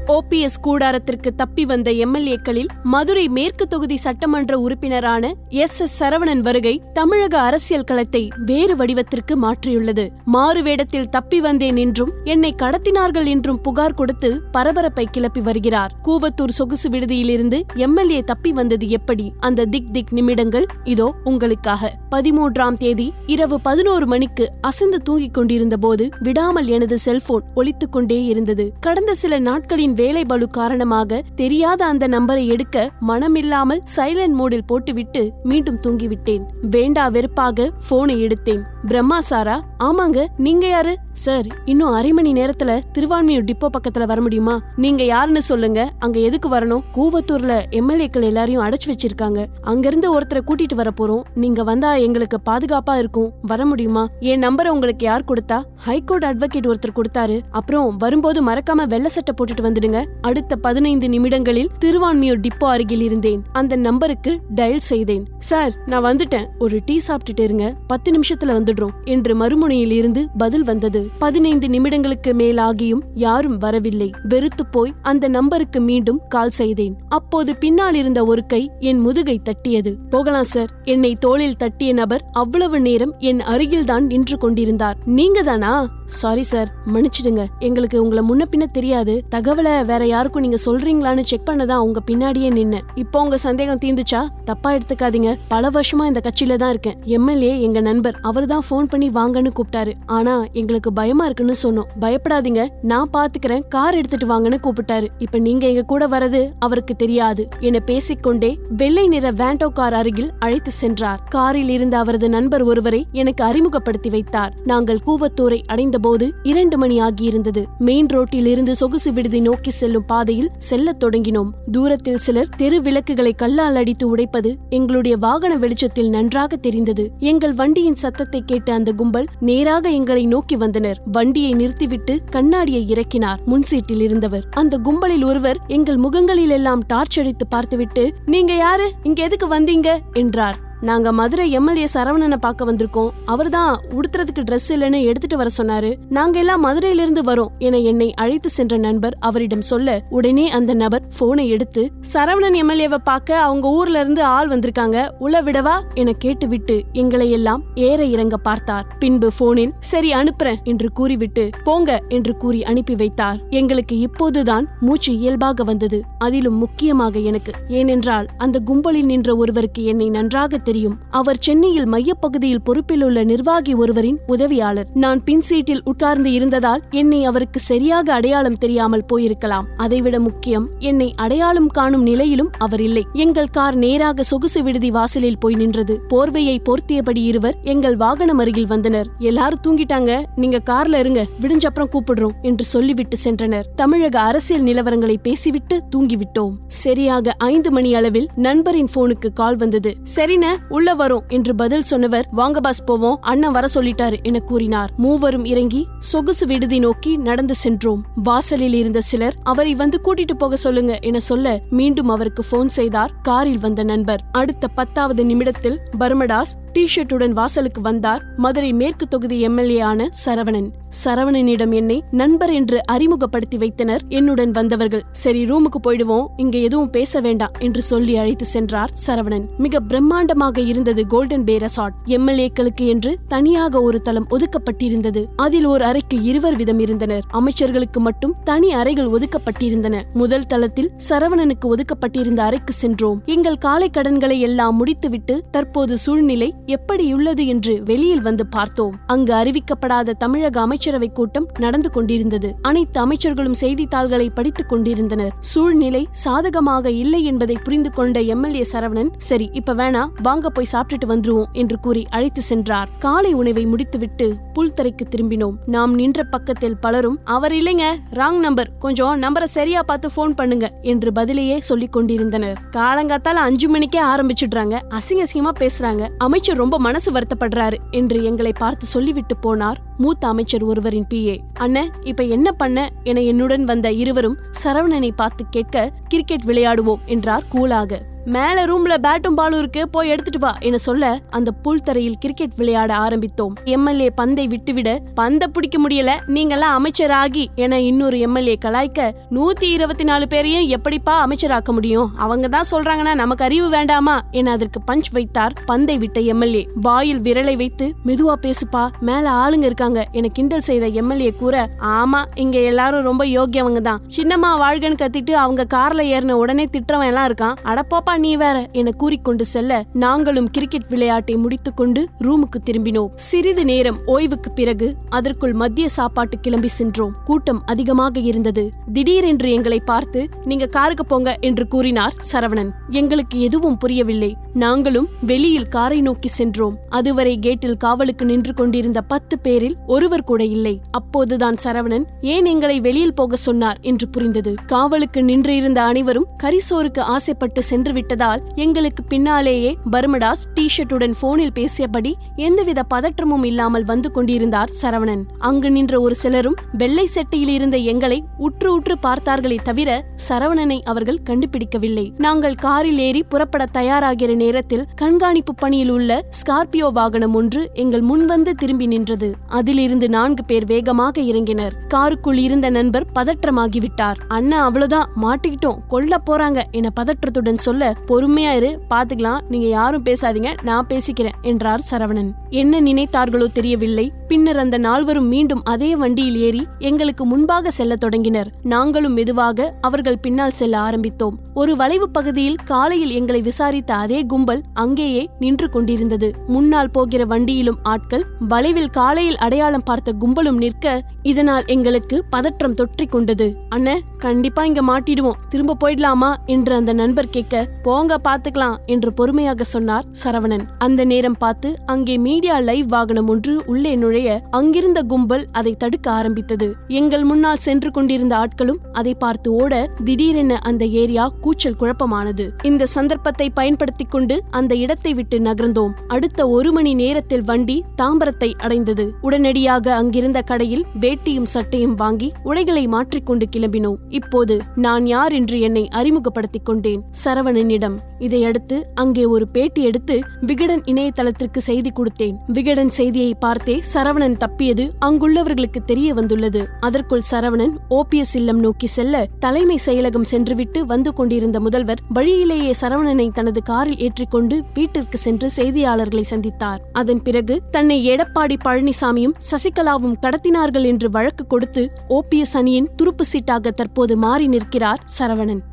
OPS கூடாரத்திற்கு தப்பி வந்த MLA-க்களில் மதுரை மேற்கு தொகுதி சட்டமன்ற உறுப்பினரான SS சரவணன் வருகை தமிழக அரசியல் களத்தை வேறு வடிவத்திற்கு மாற்றியுள்ளது. மாறுவேடத்தில் தப்பி வந்தேன் என்றும் என்னை கடத்தினார்கள் என்றும் புகார் கொடுத்து பரபரப்பை கிளப்பி வருகிறார். கூவத்தூர் சொகுசு விடுதியிலிருந்து MLA தப்பி வந்தது எப்படி? அந்த திக் நிமிடங்கள் இதோ உங்களுக்காக. 13ஆம் தேதி இரவு 11 மணிக்கு அசந்து தூங்கிக் கொண்டிருந்த போது விடாமல் எனது செல்போன் ஒலித்துக் கொண்டே இருந்தது. கடந்த சில நாட்களின் வேலை பளு காரணமாக தெரியாத அந்த நம்பரை எடுக்க மனமில்லாமல் சைலண்ட் மோடில் போட்டுவிட்டு மீண்டும் தூங்கிவிட்டேன். வேண்டா வெறுப்பாக போனை எடுத்தேன். பிரம்மா சாரா? ஆமாங்க, நீங்க யாரு? சார், இன்னும் அரை மணி நேரத்துல திருவான்மியூர் டிப்போ பக்கத்துல வர முடியுமா? நீங்க யாருன்னு சொல்லுங்க, அங்க எதுக்கு வரணும்? கூவத்தூர்ல MLA-க்கள் எல்லாரையும் அடைச்சு வச்சிருக்காங்க. அங்கிருந்து ஒருத்தரை கூட்டிட்டு வர போறோம். நீங்க வந்தா எங்களுக்கு பாதுகாப்பா இருக்கும். வர முடியுமா? என் நம்பரை உங்களுக்கு யார் கொடுத்தா? ஹைகோர்ட் அட்வொகேட் ஒருத்தர் கொடுத்தாரு. அப்புறம் வரும்போது மறக்காம வெள்ளை சட்டை போட்டுட்டு வந்துடுங்க. அடுத்த 15 நிமிடங்களில் திருவான்மியூர் டிப்போ அருகில் இருந்தேன். அந்த நம்பருக்கு டயல் செய்தேன். சார், நான் வந்துட்டேன், ஒரு டீ சாப்பிட்டுட்டு இருங்க, 10 நிமிஷத்துல வந்துடுறோம் என்று மறுமுனையில் இருந்து பதில் வந்தது. 15 நிமிடங்களுக்கு மேலாகியும் யாரும் வரவில்லை. வெறுத்து போய் அந்த நம்பருக்கு மீண்டும் கால் செய்தேன். அப்போது பின்னால் இருந்த ஒரு கை என் முதுகை தட்டியது. போகலாம் சார். என்னை தோளில் தட்டிய நபர் அவ்வளவு நேரம் என் அருகில்தான் நின்று கொண்டிருந்தார். நீங்க தானா? சாரி சார், மன்னிச்சிடுங்க. எங்களுக்கு உங்களை முன்ன பின்ன தெரியாது. தகவலை வேற யாருக்கும் நீங்க சொல்றீங்களான்னு செக் பண்ணதான் உங்க பின்னாடியே நின்னு. இப்போ உங்க சந்தேகம் தீந்துச்சா? தப்பா எடுத்துக்காதீங்க. பல வருஷமா இந்த கட்சியில தான் இருக்கேன். MLA எங்க நண்பர், அவர் தான் போன் பண்ணி வாங்கன்னு கூப்பிட்டாரு. ஆனா எங்களுக்கு பயமா இருக்குன்னு சொன்னோம். பயப்படாதீங்க, நான் பாத்துக்கிறேன், கார் எடுத்துட்டு வாங்கன்னு கூப்பிட்டாரு. இப்ப நீங்க எங்க கூட வரது அவருக்கு தெரியாது என பேசிக்கொண்டே வெள்ளை நிற வேண்டோ கார் அருகில் அழைத்து சென்றார். காரில் இருந்த அவரது நண்பர் ஒருவரை எனக்கு அறிமுகப்படுத்தி வைத்தார். நாங்கள் கூவத்தூரை அடைந்த போது 2 மணி ஆகியிருந்தது. மெயின் ரோட்டில் இருந்து சொகுசு விடுதி நோக்கி செல்லும் பாதையில் செல்ல தொடங்கினோம். தூரத்தில் சிலர் தெரு விளக்குகளை கல்லால் அடித்து உடைப்பது எங்களுடைய வாகன வெளிச்சத்தில் நன்றாக தெரிந்தது. எங்கள் வண்டியின் சத்தத்தை கேட்ட அந்த கும்பல் நேராக எங்களை நோக்கி வந்தனர். வண்டியை நிறுத்திவிட்டு கண்ணாடியை இறக்கினார் முன்சீட்டில் இருந்தவர். அந்த கும்பலில் ஒருவர் எங்கள் முகங்களில் எல்லாம் டார்ச் அடித்து பார்த்துவிட்டு, நீங்க யாரு, இங்க எதுக்கு வந்தீங்க என்றார். நாங்க மதுரை MLA சரவணனை பார்க்க வந்திருக்கோம். அவர்தான் உடுத்துறதுக்கு ட்ரெஸ் இல்லைன்னு எடுத்துட்டு வர சொன்னாரு. நாங்க எல்லாம் மதுரையிலிருந்து வரோம் என என்னை அழைத்து சென்ற நண்பர் அவரிடம் சொல்ல, உடனே அந்த நபர் போனை எடுத்து, சரவணன் MLA-வை பார்க்க அவங்க ஊர்ல இருந்து ஆள் வந்திருக்காங்க, உள்ள விடவா என கேட்டுவிட்டு எங்களை எல்லாம் ஏற இறங்க பார்த்தார். பின்பு போனில் சரி அனுப்புறேன் என்று கூறிவிட்டு போங்க என்று கூறி அனுப்பி வைத்தார். எங்களுக்கு இப்போதுதான் மூச்சு இயல்பாக வந்தது. அதிலும் முக்கியமாக எனக்கு. ஏனென்றால் அந்த கும்பலில் நின்ற ஒருவருக்கு என்னை நன்றாக தெரியும். அவர் சென்னையில் மையப்பகுதியில் பொறுப்பில் உள்ள நிர்வாகி ஒருவரின் உதவியாளர். நான் பின் சீட்டில் உட்கார்ந்து இருந்ததால் என்னை அவருக்கு சரியாக அடையாளம் தெரியாமல் போயிருக்கலாம். அதைவிட முக்கியம், என்னை அடையாளம் காணும் நிலையிலும் அவர் இல்லை. எங்கள் கார் நேராக சொகுசு விடுதி வாசலில் போய் நின்றது. போர்வையை போர்த்தியபடி இருவர் எங்கள் வாகனம் அருகில் வந்தனர். எல்லாரும் தூங்கிட்டாங்க, நீங்க கார்ல இருங்க, விடிஞ்சப்புறம் கூப்பிடுறோம் என்று சொல்லிவிட்டு சென்றனர். தமிழக அரசியல் நிலவரங்களை பேசிவிட்டு தூங்கிவிட்டோம். சரியாக 5 மணி அளவில் நண்பரின் போனுக்கு கால் வந்தது. சரின, உள்ள வரும் என்று பதில் சொன்னவர், வாங்க பாஸ் போவோம், அண்ணன் வர சொல்லிட்டாரு என கூறினார். மூவரும் இறங்கி சொகுசு விடுதி நோக்கி நடந்து சென்றோம். வாசலில் இருந்த சிலர் அவரை வந்து கூட்டிட்டு போக சொல்லுங்க என சொல்ல மீண்டும் அவருக்கு போன் செய்தார் காரில் வந்த நண்பர். அடுத்த 10வது நிமிடத்தில் பர்மடாஸ் டி-ஷர்ட்டுடன் வாசலுக்கு வந்தார் மதுரை மேற்கு தொகுதி MLA ஆன சரவணன். சரவணனிடம் என்னை நண்பர் என்று அறிமுகப்படுத்தி வைத்தனர் என்னுடன் வந்தவர்கள். சரி, ரூமுக்கு போயிடுவோம், இங்க எதுவும் பேச வேண்டாம் என்று சொல்லி அழைத்து சென்றார் சரவணன். மிக பிரம்மாண்டமாக இருந்தது கோல்டன் பே ரெசார்ட். MLA-க்களுக்கு என்று தனியாக ஒரு தளம் ஒதுக்கப்பட்டிருந்தது. அதில் ஒரு அறைக்கு 2 விதம் இருந்தனர். அமைச்சர்களுக்கு மட்டும் தனி அறைகள் ஒதுக்கப்பட்டிருந்தன. முதல் தளத்தில் சரவணனுக்கு ஒதுக்கப்பட்டிருந்த அறைக்கு சென்றோம். எங்கள் காலை கடன்களை எல்லாம் முடித்துவிட்டு தற்போது சூழ்நிலை எப்படியுள்ளது என்று வெளியில் வந்து பார்த்தோம். அங்கு அறிவிக்கப்படாத தமிழக அமைச்சரவை கூட்டம் நடந்து கொண்டிருந்தது. அனைத்து அமைச்சர்களும் செய்தித்தாள்களை படித்துக் கொண்டிருந்தனர். சூழ்நிலை சாதகமாக இல்லை என்பதை புரிந்து கொண்ட MLA சரவணன், சரி இப்ப வேணா, வாங்க போய் சாப்பிட்டுட்டு வந்துருவோம் என்று கூறி அழைத்து சென்றார். காலை உணவை முடித்துவிட்டு புல்தரைக்கு திரும்பினோம். நாம் நின்ற பக்கத்தில் பலரும், அவர் இல்லைங்க, ராங் நம்பர், கொஞ்சம் நம்பரை சரியா பார்த்து போன் பண்ணுங்க என்று பதிலையே சொல்லிக் கொண்டிருந்தனர். காலங்காத்தால 5 மணிக்கே ஆரம்பிச்சுடுறாங்க, அசிங்கமா பேசுறாங்க, அமைச்சர் ரொம்ப மனசு வருத்தப்படுறாரு என்று எங்களை பார்த்து சொல்லிவிட்டு போனார் மூத்த அமைச்சர் ஒருவரின் PA. அண்ணன், இப்ப என்ன பண்ண என என்னுடன் வந்த இருவரும் சரவணனை பார்த்து கேட்க, கிரிக்கெட் விளையாடுவோம் என்றார் கூலாக. மேல ரூம்ல பேட்டும் பாலும் இருக்கு, போய் எடுத்துட்டு வா என சொல்ல அந்த புல்தரையில் கிரிக்கெட் விளையாட ஆரம்பித்தோம். எம்எல்ஏ பந்தை விட்டுவிட, பந்த பிடிக்க முடியல, நீங்கெல்லாம் அமைச்சராகி என இன்னொரு எம்எல்ஏ கலாய்க்க, 124 பேரையும் எப்படிப்பா அமைச்சராக்க முடியும், அவங்க தான் சொல்றாங்கன்னா நமக்கு அறிவு வேண்டாமா என அதற்கு பஞ்ச் வைத்தார் பந்தை விட்ட எம்எல்ஏ. வாயில் விரலை வைத்து, மெதுவா பேசுப்பா, மேல ஆளுங்க இருக்காங்க என கிண்டல் செய்த எம்எல்ஏ கூற, ஆமா இங்க எல்லாரும் ரொம்ப யோக்கியவங்க தான், சின்னம்மா வாழ்கன்னு கத்திட்டு அவங்க கார்ல ஏறின உடனே திட்டவன் எல்லாம் இருக்கான், அடப்போப்பா நீ வேற என கூறிக்கொண்டு செல்ல, நாங்களும் கிரிக்கெட் விளையாட்டை முடித்துக்கொண்டு ரூமுக்கு திரும்பினோம். சிறிது நேரம் ஓய்வுக்கு பிறகு அதற்குள் மதிய சாப்பாட்டு கிளம்பி சென்றோம். கூட்டம் அதிகமாக இருந்தது. திடீரென்று எங்களை பார்த்து, நீங்க காருக்கு போங்க என்று கூறினார் சரவணன். எங்களுக்கு எதுவும் புரியவில்லை. நாங்களும் வெளியில் காரை நோக்கி சென்றோம். அதுவரை கேட்டில் காவலுக்கு நின்று கொண்டிருந்த 10 பேரில் ஒருவர் கூட இல்லை. அப்போதுதான் சரவணன் ஏன் எங்களை வெளியில் போக சொன்னார் என்று புரிந்தது. காவலுக்கு நின்று இருந்த அனைவரும் கரிசோருக்கு ஆசைப்பட்டு சென்று விட்டதால் எங்களுக்கு பின்னாலேயே பர்மடாஸ் டி-ஷர்ட்டுடன் போனில் பேசியபடி எந்தவித பதற்றமும் இல்லாமல் வந்து கொண்டிருந்தார் சரவணன். அங்கு நின்ற ஒரு சிலரும் வெள்ளை சட்டையில் இருந்த எங்களை உற்று உற்று பார்த்தார்களே தவிர சரவணனை அவர்கள் கண்டுபிடிக்கவில்லை. நாங்கள் காரில் ஏறி புறப்பட தயாராகிற நேரத்தில் கண்காணிப்பு பணியில் உள்ள ஸ்கார்பியோ வாகனம் ஒன்று எங்கள் முன்வந்து திரும்பி நின்றது. அதிலிருந்து 4 பேர் வேகமாக இறங்கினர். காருக்குள் இருந்த நண்பர் பதற்றமாகிவிட்டார். அண்ணா அவ்வளவுதான், மாட்டிக்கிட்டோம், கொல்ல போறாங்க என பதற்றத்துடன் சொல்ல, பொறுமையா இரு, பாத்துக்கலாம், நீங்க யாரும் பேசாதீங்க, நான் பேசிக்கிறேன் என்றார் சரவணன். என்ன நினைத்தார்களோ தெரியவில்லை. பின்னர் அந்த 4வரும் மீண்டும் அதே வண்டியில் ஏறி எங்களுக்கு முன்பாக செல்ல தொடங்கினர். நாங்களும் மெதுவாக அவர்கள் பின்னால் செல்ல ஆரம்பித்தோம். ஒரு வளைவு பகுதியில் காலையில் எங்களை விசாரித்த அதே கும்பல் அங்கேயே நின்று கொண்டிருந்தது. முன்னால் போகிற வண்டியிலும் ஆட்கள், வளைவில் காலையில் அடையாளம் பார்த்த கும்பலும் நிற்க, இதனால் எங்களுக்கு பதற்றம் தொற்றிக் கொண்டது. அண்ணே, கண்டிப்பா இங்க மாட்டிடுவோம், திரும்ப போயிடலாமா என்று அந்த நண்பர் கேட்க, போங்க பாத்துக்கலாம் என்று பொறுமையாக சொன்னார் சரவணன். அந்த நேரம் பார்த்து அங்கே மீடியா லைவ் வாகனம் ஒன்று உள்ளே நுழைய அங்கிருந்த கும்பல் அதை தடுக்க ஆரம்பித்தது. எங்கள் முன்னால் சென்று கொண்டிருந்த ஆட்களும் அதை பார்த்து ஓட, திடீரென அந்த ஏரியா கூச்சல் குழப்பமானது. இந்த சந்தர்ப்பத்தை பயன்படுத்திக் கொண்டு அந்த இடத்தை விட்டு நகர்ந்தோம். அடுத்த 1 மணி நேரத்தில் வண்டி தாம்பரத்தை அடைந்தது. உடனடியாக அங்கிருந்த கடையில் வேட்டியும் சட்டையும் வாங்கி உடைகளை மாற்றிக்கொண்டு கிளம்பினோம். இப்போது நான் யார் என்று என்னை அறிமுகப்படுத்திக் கொண்டேன் சரவணனிடம். இதையடுத்து அங்கே ஒரு பேட்டி எடுத்து விகடன் இணையதளத்திற்கு செய்தி கொடுத்தேன். விகடன் செய்தியை பார்த்தே சரவணன் தப்பியது அங்குள்ளவர்களுக்கு தெரிய வந்துள்ளது. அதற்குள் சரவணன் ஓபிஎஸ் இல்லம் நோக்கி செல்ல, தலைமை செயலகம் சென்றுவிட்டு வந்து கொண்டிருந்த முதல்வர் வழியிலேயே சரவணனை தனது காரில் ஏற்றிக்கொண்டு வீட்டிற்கு சென்று செய்தியாளர்களை சந்தித்தார். அதன் பிறகு தன்னை எடப்பாடி பழனிசாமியும் சசிகலாவும் கடத்தினார்கள் என்று வழக்கு கொடுத்து ஓபிஎஸ் அணியின் துருப்பு சீட்டாக தற்போது மாறி நிற்கிறார் சரவணன்.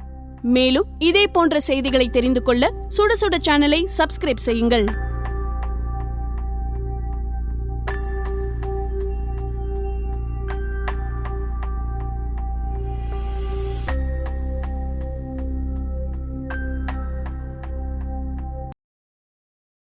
மேலும் இதே போன்ற செய்திகளை தெரிந்து கொள்ள சுட சுட சேனலை சப்ஸ்கிரைப் செய்யுங்கள்.